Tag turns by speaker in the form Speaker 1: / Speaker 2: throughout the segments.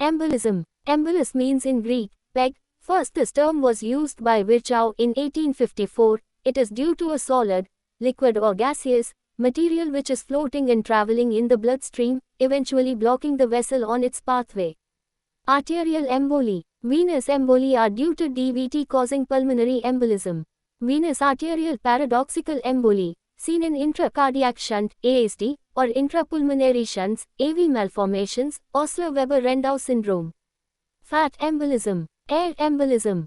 Speaker 1: Embolism. Embolus means in Greek, peg. First this term was used by Virchow in 1854. It is due to a solid, liquid or gaseous, material which is floating and traveling in the bloodstream, eventually blocking the vessel on its pathway. Arterial emboli. Venous emboli are due to DVT causing pulmonary embolism. Venous arterial paradoxical emboli, seen in intracardiac shunt (ASD) or intrapulmonary shunts (AV) malformations, Osler-Weber-Rendau syndrome. Fat embolism. Air embolism.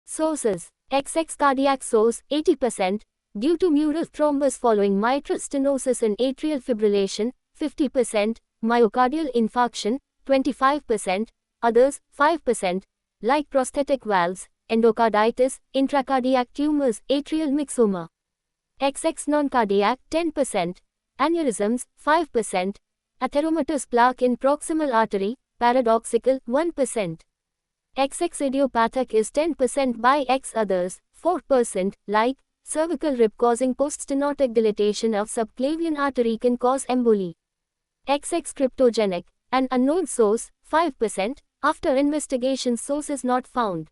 Speaker 1: Sources: XX cardiac source 80%, due to mural thrombus following mitral stenosis and atrial fibrillation 50%, myocardial infarction 25%, others 5%, like prosthetic valves, endocarditis, intracardiac tumors, atrial myxoma. XX non-cardiac 10%, aneurysms 5%, atheromatous plaque in proximal artery, paradoxical 1%. XX idiopathic is 10% by X others, 4%, like cervical rib causing poststenotic dilatation of subclavian artery can cause emboli. XX cryptogenic, an unknown source, 5%, after investigation source is not found.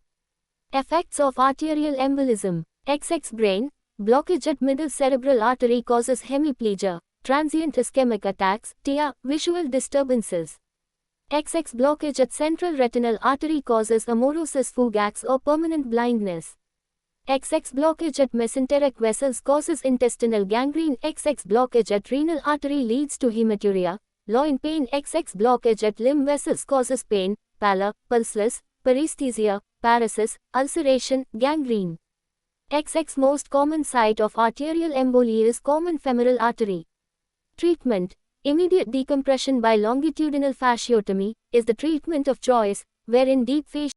Speaker 1: Effects of arterial embolism. XX brain, blockage at middle cerebral artery causes hemiplegia, transient ischemic attacks, TIA, visual disturbances. XX blockage at central retinal artery causes amaurosis fugax or permanent blindness. XX blockage at mesenteric vessels causes intestinal gangrene. XX blockage at renal artery leads to hematuria, loin pain. XX blockage at limb vessels causes pain, pallor, pulseless, paresthesia, paresis, ulceration, gangrene. XX most common site of arterial emboli is common femoral artery. Treatment. Immediate decompression by longitudinal fasciotomy is the treatment of choice, wherein deep fascia.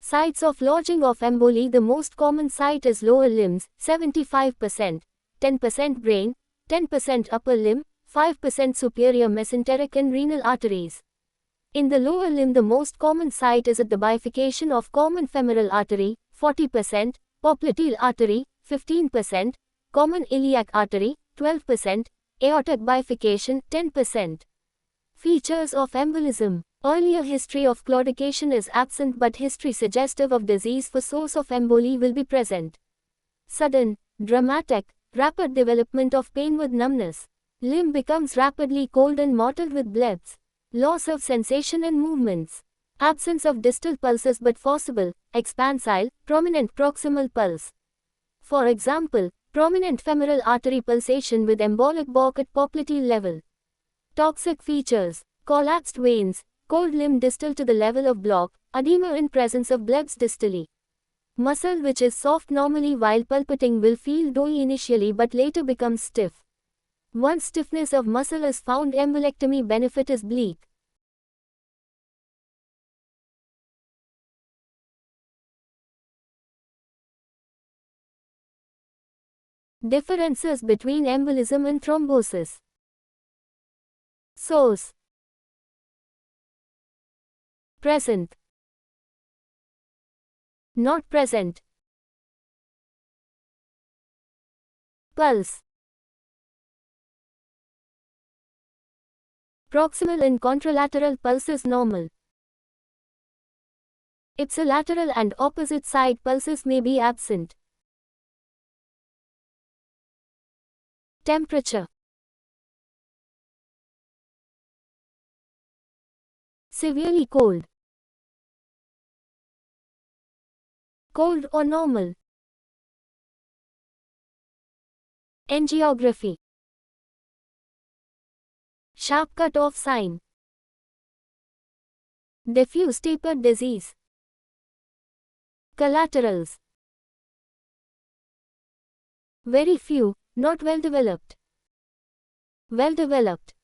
Speaker 1: Sites of lodging of emboli. The most common site is lower limbs, 75%, 10% brain, 10% upper limb, 5% superior mesenteric and renal arteries. In the lower limb the most common site is at the bifurcation of common femoral artery, 40%, popliteal artery, 15%, common iliac artery, 12%, aortic bifurcation, 10%. Features of embolism. Earlier history of claudication is absent but history suggestive of disease for source of emboli will be present. Sudden, dramatic, rapid development of pain with numbness. Limb becomes rapidly cold and mottled with blebs. Loss of sensation and movements. Absence of distal pulses but possible, expansile, prominent proximal pulse. For example, prominent femoral artery pulsation with embolic bulk at popliteal level. Toxic features. Collapsed veins, cold limb distal to the level of block, edema in presence of blebs distally. Muscle which is soft normally while palpating will feel doughy initially but later becomes stiff. Once stiffness of muscle is found, embolectomy benefit is bleak. Differences between embolism and thrombosis. Source. Present. Not present. Pulse. Proximal and contralateral pulse is normal. Ipsilateral and opposite side pulses may be absent. Temperature. Severely cold. Cold or normal. Angiography. Sharp cut-off sign. Diffuse tapered disease. Collaterals. Very few, not well developed. Well developed.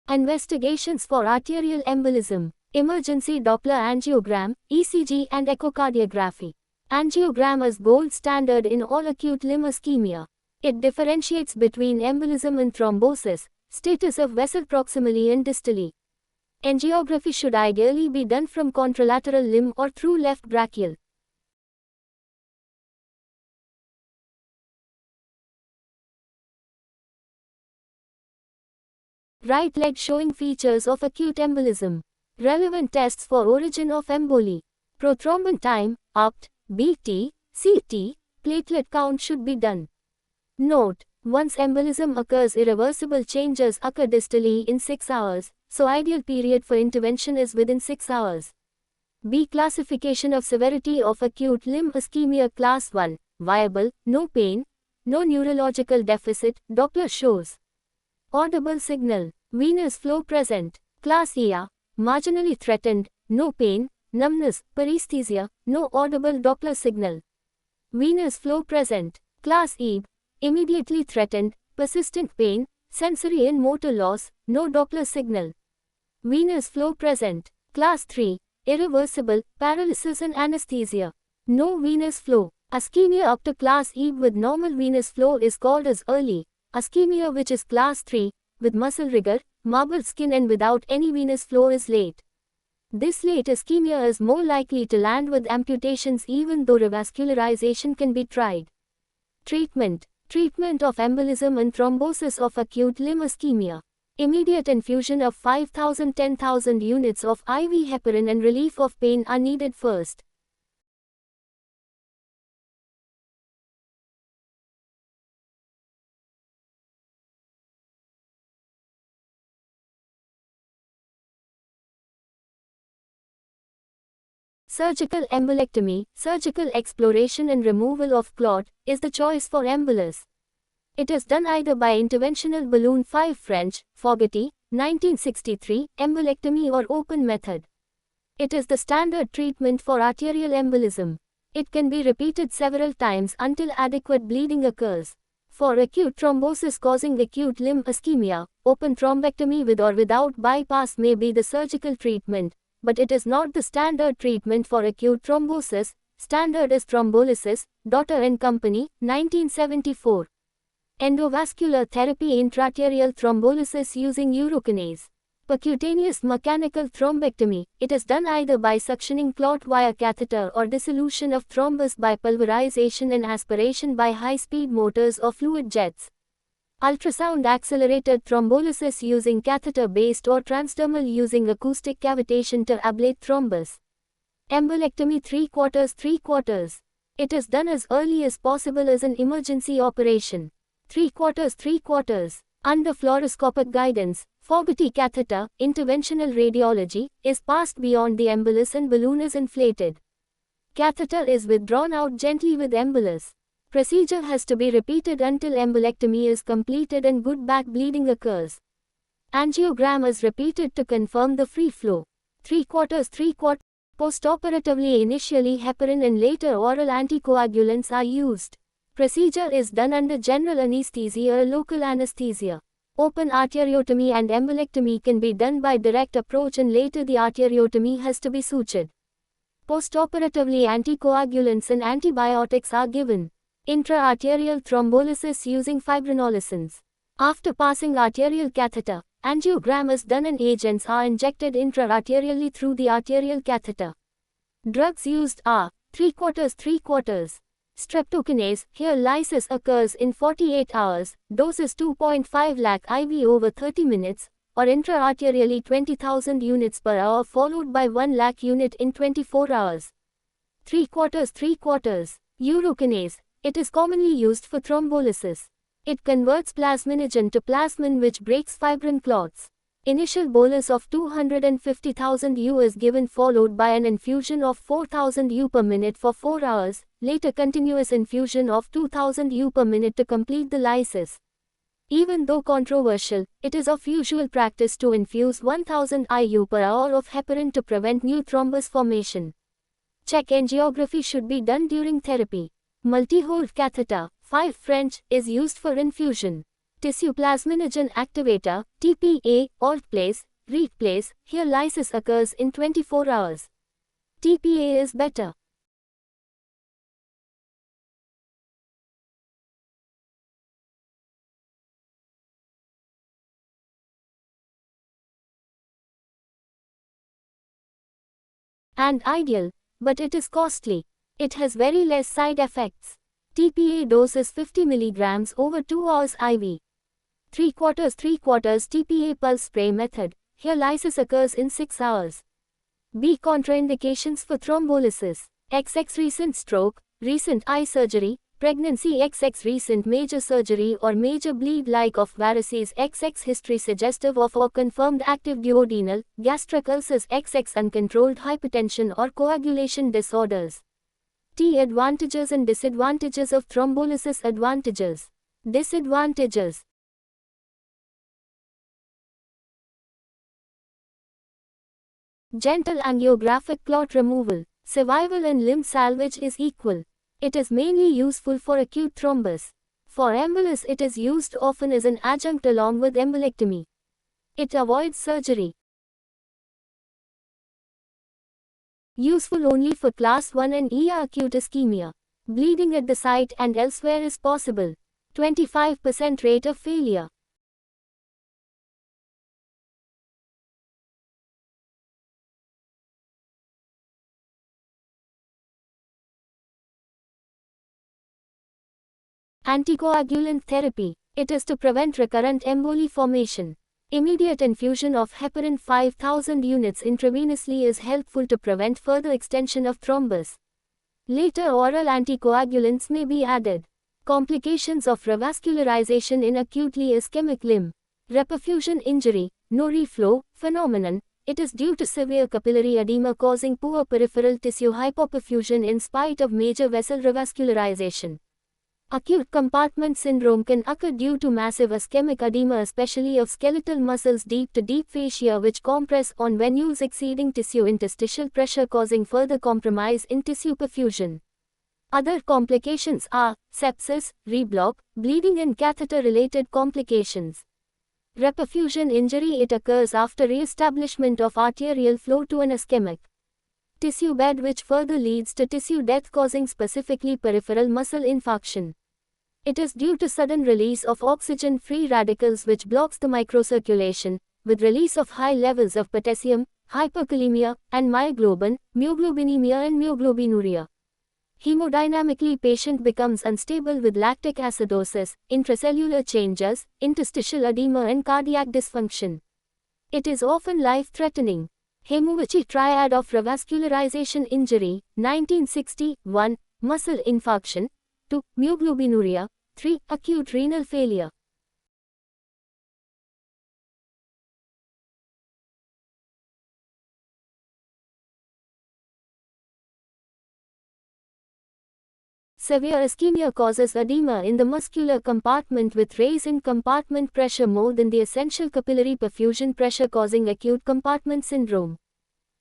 Speaker 1: Investigations for arterial embolism. Emergency Doppler angiogram, ECG and echocardiography. Angiogram is gold standard in all acute limb ischemia. It differentiates between embolism and thrombosis, status of vessel proximally and distally. Angiography should ideally be done from contralateral limb or through left brachial. Right leg showing features of acute embolism. Relevant tests for origin of emboli. Prothrombin time, UPT, BT, CT, platelet count should be done. Note: once embolism occurs, irreversible changes occur distally in 6 hours, so ideal period for intervention is within 6 hours. B. Classification of severity of acute limb ischemia. Class 1, viable, no pain, no neurological deficit, Doppler shows audible signal, venous flow present. Class A, marginally threatened, no pain, numbness, paresthesia, no audible Doppler signal. Venous flow present. Class E, immediately threatened, persistent pain, sensory and motor loss, no Doppler signal. Venous flow present. Class 3, irreversible, paralysis and anesthesia. No venous flow. Ischemia up to Class E with normal venous flow is called as early. Ischemia, which is Class 3, with muscle rigor, marbled skin and without any venous flow, is late. This late ischemia is more likely to land with amputations even though revascularization can be tried. Treatment. Treatment of embolism and thrombosis of acute limb ischemia. Immediate infusion of 5,000–10,000 units of IV heparin and relief of pain are needed first. Surgical embolectomy, surgical exploration and removal of clot, is the choice for embolus. It is done either by interventional balloon 5 French, Fogarty, 1963, embolectomy or open method. It is the standard treatment for arterial embolism. It can be repeated several times until adequate bleeding occurs. For acute thrombosis causing acute limb ischemia, open thrombectomy with or without bypass may be the surgical treatment, but it is not the standard treatment for acute thrombosis. Standard is thrombolysis, Dotter and Company, 1974. Endovascular therapy, intraarterial thrombolysis using urokinase. Percutaneous mechanical thrombectomy, it is done either by suctioning clot via catheter or dissolution of thrombus by pulverization and aspiration by high-speed motors or fluid jets. Ultrasound accelerated thrombolysis using catheter-based or transdermal using acoustic cavitation to ablate thrombus. Embolectomy 3/4. It is done as early as possible as an emergency operation. 3/4. Under fluoroscopic guidance, Fogarty catheter, interventional radiology, is passed beyond the embolus and balloon is inflated. Catheter is withdrawn out gently with embolus. Procedure has to be repeated until embolectomy is completed and good back bleeding occurs. Angiogram is repeated to confirm the free flow. 3/4. Postoperatively, initially heparin and later oral anticoagulants are used. Procedure is done under general anesthesia or local anesthesia. Open arteriotomy and embolectomy can be done by direct approach and later the arteriotomy has to be sutured. Postoperatively, anticoagulants and antibiotics are given. Intra-arterial thrombolysis using fibrinolysins. After passing arterial catheter, angiogram is done and agents are injected intra-arterially through the arterial catheter. Drugs used are 3/4. Streptokinase, here lysis occurs in 48 hours, dose is 2.5 lakh IV over 30 minutes, or intra-arterially 20,000 units per hour followed by 1 lakh unit in 24 hours. 3/4. Urokinase, it is commonly used for thrombolysis. It converts plasminogen to plasmin which breaks fibrin clots. Initial bolus of 250,000 U is given followed by an infusion of 4,000 U per minute for 4 hours, later continuous infusion of 2,000 U per minute to complete the lysis. Even though controversial, it is of usual practice to infuse 1,000 IU per hour of heparin to prevent new thrombus formation. Check angiography should be done during therapy. Multi-hole catheter, 5 French, is used for infusion. Tissue plasminogen activator, TPA, alt-place, read-place, here lysis occurs in 24 hours. TPA is better. and ideal, but it is costly. It has very less side effects. TPA dose is 50 mg over 2 hours IV. 3/4 TPA pulse spray method. Here lysis occurs in 6 hours. B. Contraindications for thrombolysis. XX recent stroke, recent eye surgery, pregnancy. XX recent major surgery or major bleed like of varices. XX history suggestive of or confirmed active duodenal, gastric ulcers. XX uncontrolled hypertension or coagulation disorders. T. Advantages and disadvantages of thrombolysis. Advantages. Disadvantages. Gentle angiographic clot removal. Survival and limb salvage is equal. It is mainly useful for acute thrombus. For embolus it is used often as an adjunct along with embolectomy. It avoids surgery. Useful only for class 1 and ER acute ischemia. Bleeding at the site and elsewhere is possible. 25% rate of failure. Anticoagulant therapy. It is to prevent recurrent emboli formation. Immediate infusion of heparin 5000 units intravenously is helpful to prevent further extension of thrombus. Later oral anticoagulants may be added. Complications of revascularization in acutely ischemic limb. Reperfusion injury, no reflow, phenomenon. It is due to severe capillary edema causing poor peripheral tissue hypoperfusion in spite of major vessel revascularization. Acute compartment syndrome can occur due to massive ischemic edema, especially of skeletal muscles deep to deep fascia, which compress on venules exceeding tissue interstitial pressure, causing further compromise in tissue perfusion. Other complications are sepsis, reblock, bleeding and catheter-related complications. Reperfusion injury. It occurs after re-establishment of arterial flow to an ischemic tissue bed, which further leads to tissue death, causing specifically peripheral muscle infarction. It is due to sudden release of oxygen-free radicals which blocks the microcirculation, with release of high levels of potassium, hyperkalemia, and myoglobin, myoglobinemia and myoglobinuria. Hemodynamically, patient becomes unstable with lactic acidosis, intracellular changes, interstitial edema and cardiac dysfunction. It is often life-threatening. Hemovichy triad of revascularization injury, 1960, 1. Muscle infarction, 2. Myoglobinuria, 3. Acute renal failure. Severe ischemia causes edema in the muscular compartment with raise in compartment pressure more than the essential capillary perfusion pressure, causing acute compartment syndrome.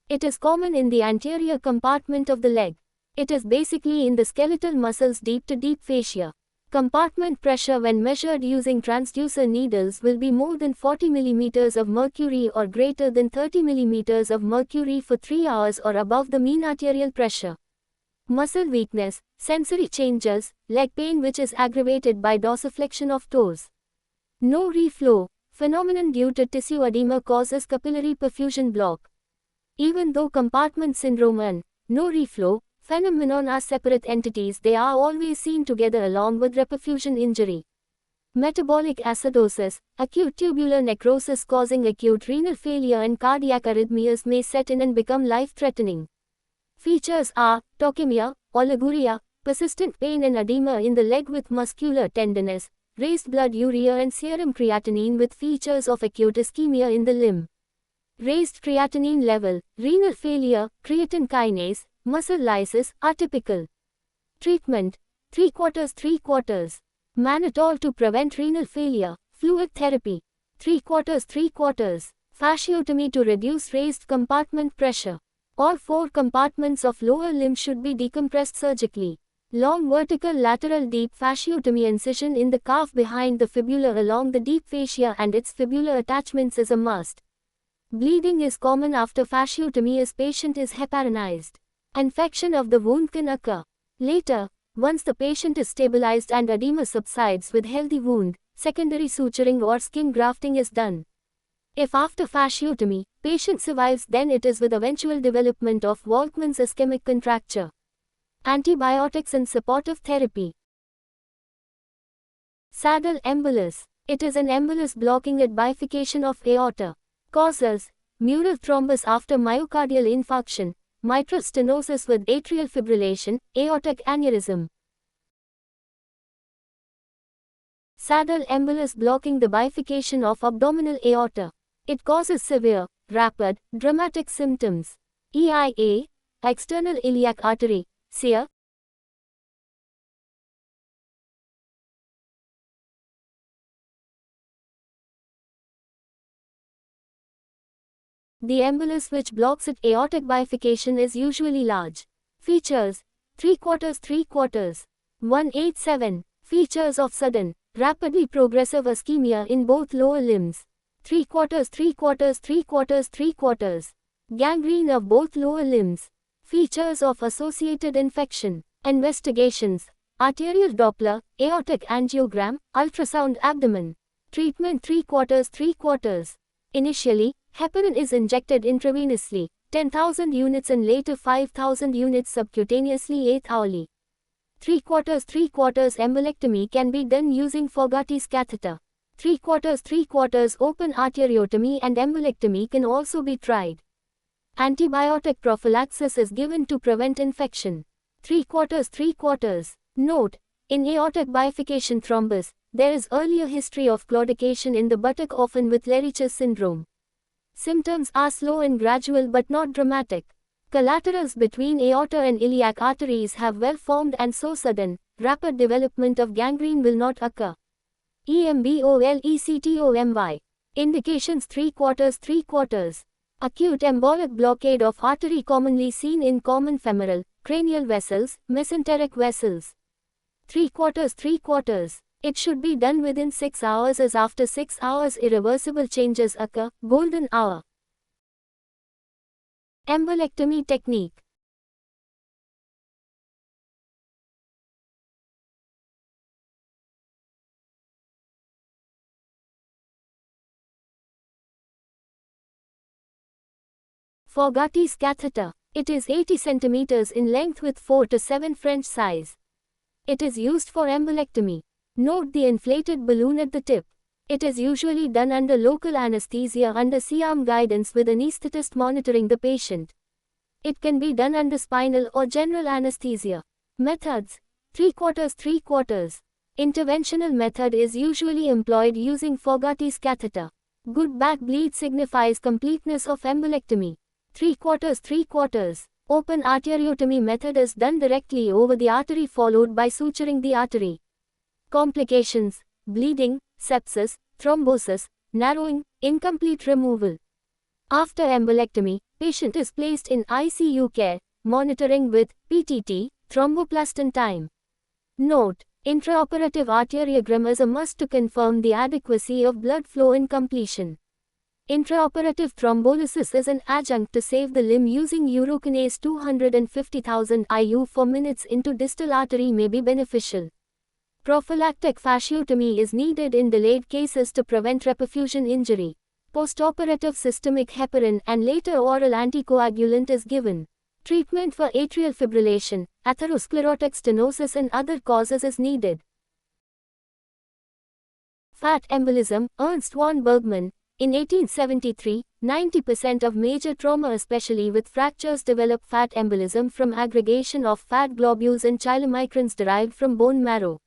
Speaker 1: It is common in the anterior compartment of the leg. It is basically in the skeletal muscles deep to deep fascia. Compartment pressure when measured using transducer needles will be more than 40 mm of mercury or greater than 30 mm of mercury for 3 hours or above the mean arterial pressure. Muscle weakness, sensory changes, leg pain which is aggravated by dorsiflexion of toes. No reflow, phenomenon due to tissue edema causes capillary perfusion block. Even though compartment syndrome and no reflow phenomenon are separate entities, they are always seen together along with reperfusion injury. Metabolic acidosis, acute tubular necrosis causing acute renal failure and cardiac arrhythmias may set in and become life-threatening. Features are tachycardia, oliguria, persistent pain and edema in the leg with muscular tenderness, raised blood urea and serum creatinine with features of acute ischemia in the limb. Raised creatinine level, renal failure, creatine kinase, muscle lysis are typical. Treatment: 3/4 mannitol to prevent renal failure, fluid therapy, 3/4 fasciotomy to reduce raised compartment pressure. All 4 compartments of lower limb should be decompressed surgically. Long vertical lateral deep fasciotomy incision in the calf behind the fibula along the deep fascia and its fibular attachments is a must. Bleeding is common after fasciotomy as patient is heparinized. Infection of the wound can occur later, once the patient is stabilized and edema subsides with healthy wound, secondary suturing or skin grafting is done. If after fasciotomy, patient survives, then it is with eventual development of Volkmann's ischemic contracture. Antibiotics and supportive therapy. Saddle embolus. It is an embolus blocking at bifurcation of aorta. Causes: mural thrombus after myocardial infarction, mitral stenosis with atrial fibrillation, aortic aneurysm. Saddle embolus blocking the bifurcation of abdominal aorta. It causes severe, rapid, dramatic symptoms. EIA, external iliac artery, SEER. The embolus which blocks at aortic bifurcation is usually large. Features: 3/4. 187. Features of sudden, rapidly progressive ischemia in both lower limbs. 3/4. Gangrene of both lower limbs. Features of associated infection. Investigations: arterial Doppler, aortic angiogram, ultrasound abdomen. Treatment: 3/4. Initially, heparin is injected intravenously, 10,000 units and later 5,000 units subcutaneously 8 hourly. 3/4 embolectomy can be done using Fogarty's catheter. 3/4 open arteriotomy and embolectomy can also be tried. Antibiotic prophylaxis is given to prevent infection. 3/4. Note: in aortic bifurcation thrombus, there is earlier history of claudication in the buttock, often with Lerich's syndrome. Symptoms are slow and gradual but not dramatic. Collaterals between aorta and iliac arteries have well formed, and so sudden, rapid development of gangrene will not occur. EMBOLECTOMY. Indications: 3/4. Acute embolic blockade of artery commonly seen in common femoral, cranial vessels, mesenteric vessels. 3/4. It should be done within 6 hours, as after 6 hours irreversible changes occur. Golden hour. Embolectomy technique. Fogarty's catheter. It is 80 cm in length with 4 to 7 French size. It is used for embolectomy. Note the inflated balloon at the tip. It is usually done under local anesthesia under C-arm guidance with anesthetist monitoring the patient. It can be done under spinal or general anesthesia. Methods: 3/4. Interventional method is usually employed using Fogarty's catheter. Good back bleed signifies completeness of embolectomy. 3/4. Open arteriotomy method is done directly over the artery followed by suturing the artery. Complications: bleeding, sepsis, thrombosis, narrowing, incomplete removal. After embolectomy, patient is placed in ICU care, monitoring with PTT, thromboplastin time. Note: intraoperative arteriogram is a must to confirm the adequacy of blood flow in completion. Intraoperative thrombolysis is an adjunct to save the limb using urokinase 250,000 IU for minutes into distal artery may be beneficial. Prophylactic fasciotomy is needed in delayed cases to prevent reperfusion injury. Postoperative systemic heparin and later oral anticoagulant is given. Treatment for atrial fibrillation, atherosclerotic stenosis and other causes is needed. Fat embolism. Ernst von Bergmann. In 1873, 90% of major trauma, especially with fractures, develop fat embolism from aggregation of fat globules and chylomicrons derived from bone marrow.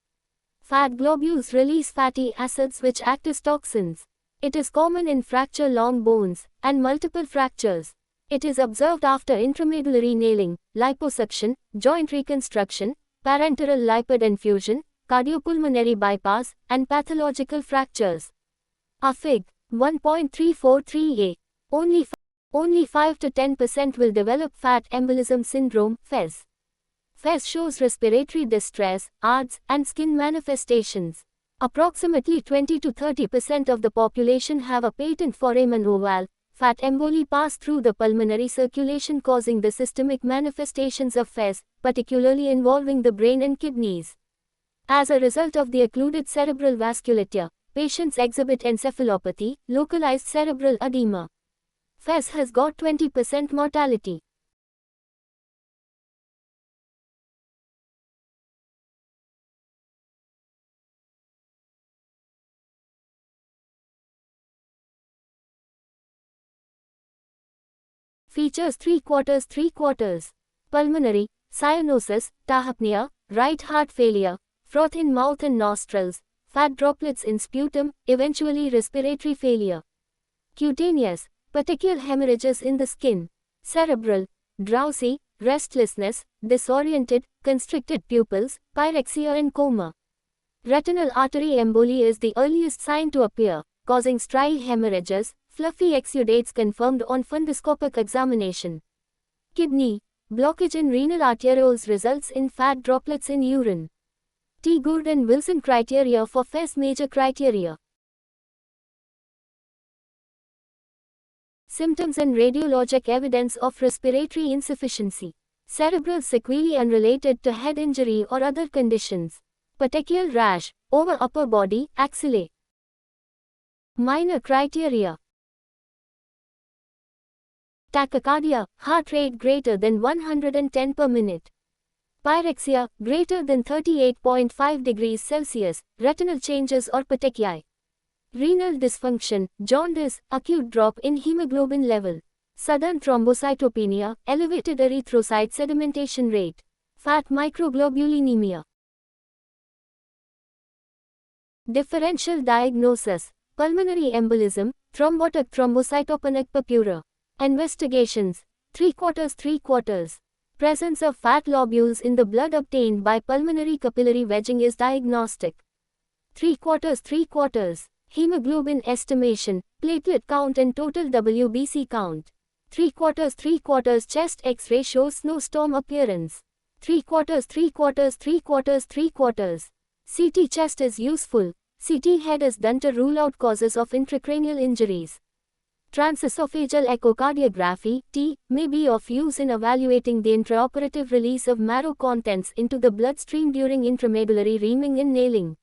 Speaker 1: Fat globules release fatty acids which act as toxins. It is common in fracture long bones and multiple fractures. It is observed after intramedullary nailing, liposuction, joint reconstruction, parenteral lipid infusion, cardiopulmonary bypass, and pathological fractures. A Fig. 1.343a. Only 5 to 10% will develop fat embolism syndrome, FES. FES shows respiratory distress, ARDS, and skin manifestations. Approximately 20 to 30% of the population have a patent foramen ovale. Fat emboli pass through the pulmonary circulation, causing the systemic manifestations of FES, particularly involving the brain and kidneys. As a result of the occluded cerebral vasculature, patients exhibit encephalopathy, localized cerebral edema. FES has got 20% mortality. Features 3/4. Pulmonary, cyanosis, tachypnea, right heart failure, froth in mouth and nostrils, fat droplets in sputum, eventually respiratory failure. Cutaneous, petechial hemorrhages in the skin. Cerebral, drowsy, restlessness, disoriented, constricted pupils, pyrexia and coma. Retinal artery emboli is the earliest sign to appear, causing striae hemorrhages, fluffy exudates confirmed on fundoscopic examination. Kidney, blockage in renal arterioles results in fat droplets in urine. T. Gould and Wilson criteria for FES. Major criteria. Symptoms and radiologic evidence of respiratory insufficiency. Cerebral sequelae unrelated to head injury or other conditions. Petechial rash, over upper body, axillae. Minor criteria. Tachycardia, heart rate greater than 110 per minute. Pyrexia, greater than 38.5 degrees Celsius, retinal changes or petechiae. Renal dysfunction, jaundice, acute drop in hemoglobin level. Sudden thrombocytopenia, elevated erythrocyte sedimentation rate. Fat microglobulinemia. Differential diagnosis. Pulmonary embolism, thrombotic thrombocytopenic purpura. Investigations. 3/4. Presence of fat lobules in the blood obtained by pulmonary capillary wedging is diagnostic. 3/4. Hemoglobin estimation, platelet count and total WBC count. 3/4. Chest X-ray shows snowstorm appearance. 3/4. CT chest is useful. CT head is done to rule out causes of intracranial injuries. Transesophageal echocardiography (T) may be of use in evaluating the intraoperative release of marrow contents into the bloodstream during intramedullary reaming and nailing.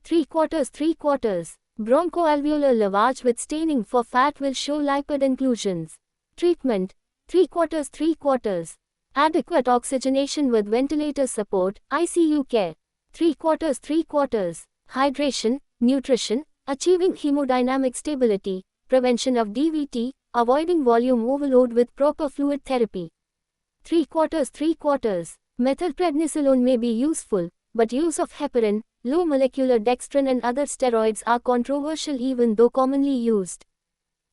Speaker 1: 3/4. Bronchoalveolar lavage with staining for fat will show lipid inclusions. Treatment. 3/4. Adequate oxygenation with ventilator support, ICU care. 3/4. Hydration, nutrition, achieving hemodynamic stability, prevention of DVT, avoiding volume overload with proper fluid therapy. 3/4. Methylprednisolone may be useful, but use of heparin, low molecular dextrin and other steroids are controversial even though commonly used.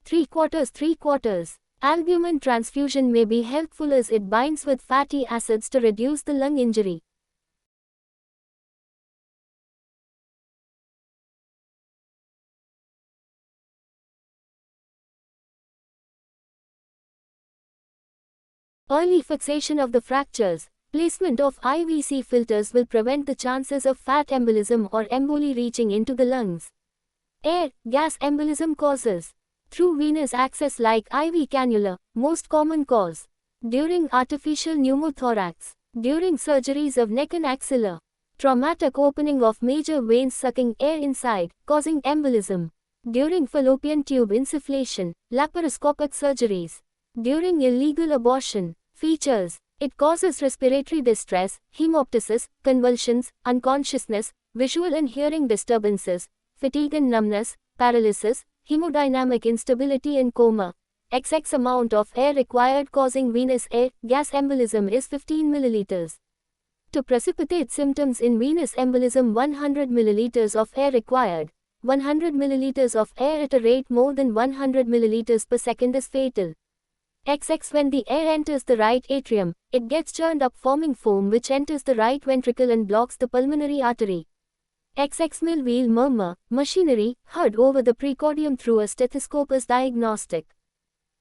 Speaker 1: 3/4. Albumin transfusion may be helpful as it binds with fatty acids to reduce the lung injury. Early fixation of the fractures. Placement of IVC filters will prevent the chances of fat embolism or emboli reaching into the lungs. Air, gas embolism causes. Through venous access like IV cannula, most common cause. During artificial pneumothorax. During surgeries of neck and axilla. Traumatic opening of major veins sucking air inside, causing embolism. During fallopian tube insufflation, laparoscopic surgeries. During illegal abortion. Features. It causes respiratory distress, hemoptysis, convulsions, unconsciousness, visual and hearing disturbances, fatigue and numbness, paralysis, hemodynamic instability and coma. XX amount of air required causing venous air, gas embolism is 15 ml. To precipitate symptoms in venous embolism 100 ml of air required. 100 ml of air at a rate more than 100 ml per second is fatal. XX when the air enters the right atrium, it gets churned up forming foam which enters the right ventricle and blocks the pulmonary artery. XX mill wheel murmur, machinery, heard over the precordium through a stethoscope is diagnostic.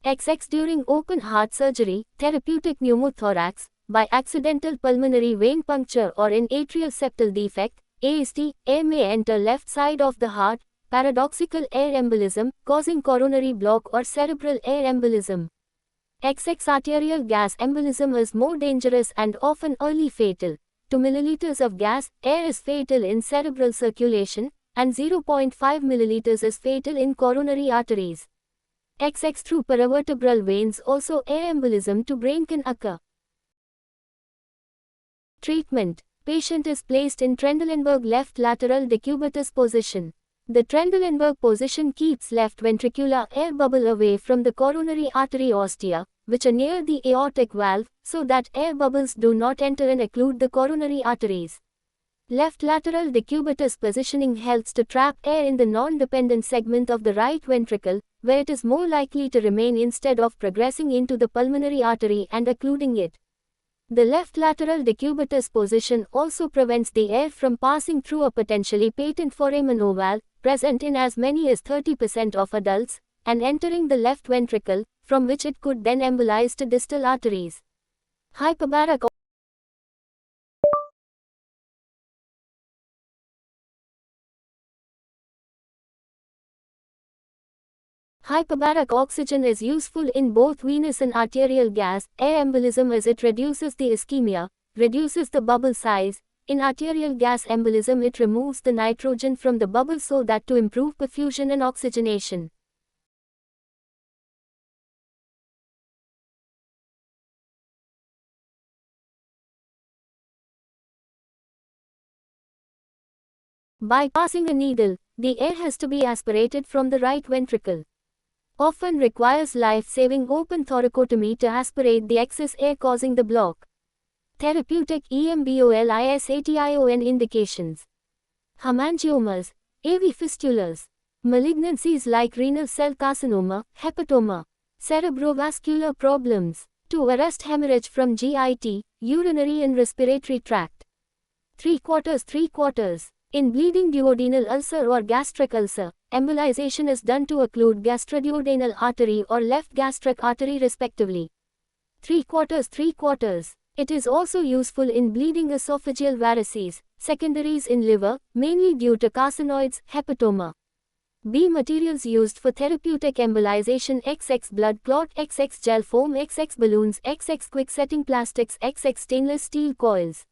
Speaker 1: XX during open heart surgery, therapeutic pneumothorax, by accidental pulmonary vein puncture or in atrial septal defect, AST, air may enter left side of the heart, paradoxical air embolism, causing coronary block or cerebral air embolism. XX arterial gas embolism is more dangerous and often early fatal. 2 ml of gas, air is fatal in cerebral circulation, and 0.5 milliliters is fatal in coronary arteries. XX through paravertebral veins. Also, air embolism to brain can occur. Treatment. Patient is placed in Trendelenburg left lateral decubitus position. The Trendelenburg position keeps left ventricular air bubble away from the coronary artery ostia, which are near the aortic valve, so that air bubbles do not enter and occlude the coronary arteries. Left lateral decubitus positioning helps to trap air in the non-dependent segment of the right ventricle, where it is more likely to remain instead of progressing into the pulmonary artery and occluding it. The left lateral decubitus position also prevents the air from passing through a potentially patent foramen ovale, present in as many as 30% of adults, and entering the left ventricle, from which it could then embolize to distal arteries. Hyperbaric Hyperbaric oxygen is useful in both venous and arterial gas air embolism as it reduces the ischemia, reduces the bubble size. In arterial gas embolism it removes the nitrogen from the bubble so that to improve perfusion and oxygenation. By passing a needle, the air has to be aspirated from the right ventricle. Often requires life-saving open thoracotomy to aspirate the excess air causing the block. Therapeutic embolisation indications. Hemangiomas, AV fistulas, malignancies like renal cell carcinoma, hepatoma, cerebrovascular problems, to arrest hemorrhage from GIT, urinary and respiratory tract. 3/4. In bleeding duodenal ulcer or gastric ulcer, embolization is done to occlude gastroduodenal artery or left gastric artery respectively. 3/4. It is also useful in bleeding esophageal varices, secondaries in liver, mainly due to carcinoids, hepatoma. B. Materials used for therapeutic embolization: XX blood clot, XX gel foam, XX balloons, XX quick setting plastics, XX stainless steel coils,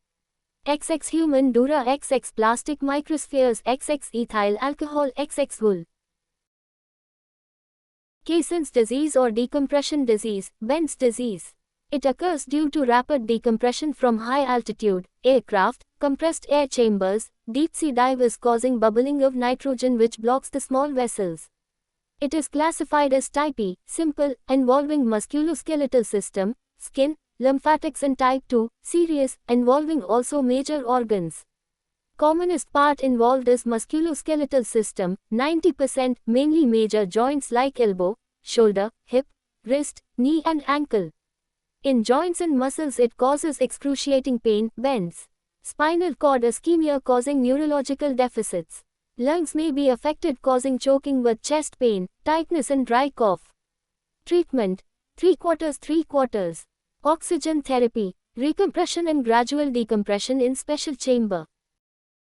Speaker 1: XX human dura, XX plastic microspheres, XX ethyl alcohol, XX wool. Caisson's disease or decompression disease, Bent's disease. It occurs due to rapid decompression from high altitude, aircraft, compressed air chambers, deep-sea divers causing bubbling of nitrogen which blocks the small vessels. It is classified as type E, simple, involving musculoskeletal system, skin, lymphatics, and type 2, serious, involving also major organs. Commonest part involved is musculoskeletal system, 90%, mainly major joints like elbow, shoulder, hip, wrist, knee and ankle. In joints and muscles it causes excruciating pain, bends. Spinal cord ischemia causing neurological deficits. Lungs may be affected causing choking with chest pain, tightness and dry cough. Treatment: 3/4. Oxygen therapy, recompression and gradual decompression in special chamber.